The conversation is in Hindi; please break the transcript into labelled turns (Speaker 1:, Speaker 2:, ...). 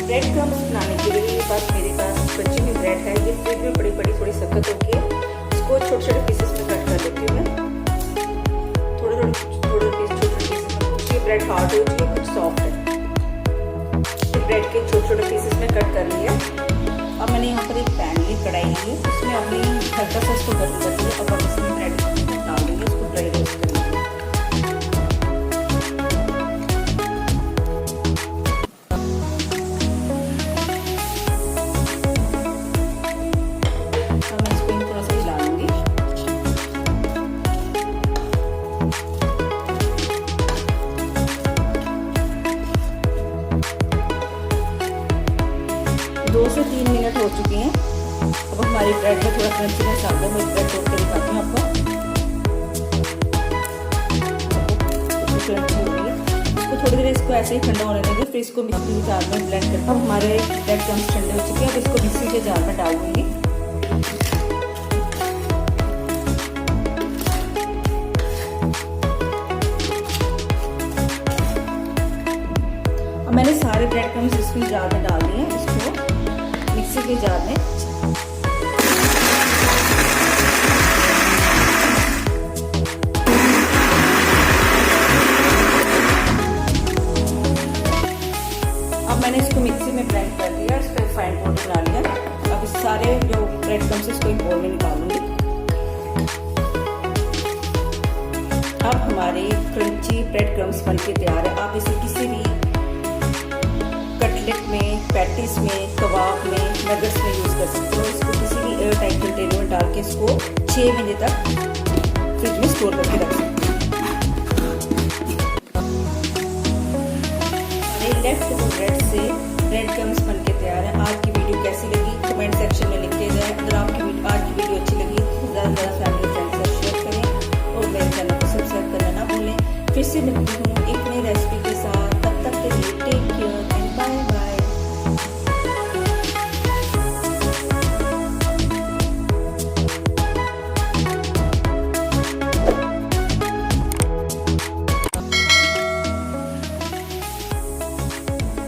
Speaker 1: ब्रेड क्रम्स बनाने के लिए मेरे पास बची हुई ब्रेड है। ये फ्रिज में बड़ी बड़ी थोड़ी सख्त होती है। इसको छोटे छोटे पीसेस में कट कर लेती हूँ मैं, थोड़े छोटे पीसेस। ये ब्रेड हार्ड हो चुकी है, कुछ सॉफ्ट है। ब्रेड के छोटे छोटे पीसेस में कट कर लिया। अब मैंने यहाँ पर एक पैन ली, कढ़ाई ली है, उसमें अपनी हल्का सा इसको गर्म कर दिया। अब हम इसमें ब्रेड डाल देंगे, इसको ड्राई रोस्ट कर लेंगे। अब मैं इसको थोड़ा सा हिला लूंगी। दो से 3 मिनट हो चुके हैं। अब हमारी ब्रेड में थोड़ा क्रंचीनेस आ गया। मैं ब्रेड तोड़ के दिखाती हूँ आपको। क्रंची हो गई है। इसको थोड़ी देर इसको ऐसे ही ठंडा होने देंगे, फिर इसको मिक्सी के जार में ब्लेंड करते हैं। अब हमारे ब्रेड क्रम्स ठंडे हो चुके हैं। अब इसको मिक्सी के जार में डाल दूंगी। अब मैंने सारे ब्रेड क्रम्स इसमें जार में डाल दिए हैं। इसको मिक्सी के जार में मैंने इसको मिक्सी में ब्लेंड कर दिया, इसका फाइन पाउडर बना लिया। अब इस सारे जो ब्रेड क्रम्स इसको एक बोल में निकालूंगी। अब हमारे क्रंची ब्रेड क्रम्स बनके तैयार है। आप इसे किसी भी कटलेट में, पैटीज में, कबाब में, नगेट्स में यूज कर सकते हो। इसको किसी भी एयर टाइट कंटेनर में डाल के इसको 6 महीने तक फ्रिज में स्टोर करके रख सकते हो। लेफ्टओवर से ब्रेड क्रम्स बनके तैयार है। आज की वीडियो कैसी लगी कमेंट सेक्शन में लिख के जाए। अगर आपकी आज की वीडियो अच्छी लगी तो ज़्यादा से ज़्यादा फैमिली फ्रेंड्स से शेयर करें और मेरे चैनल को सब्सक्राइब करना ना भूलें। फिर से मिलती हूँ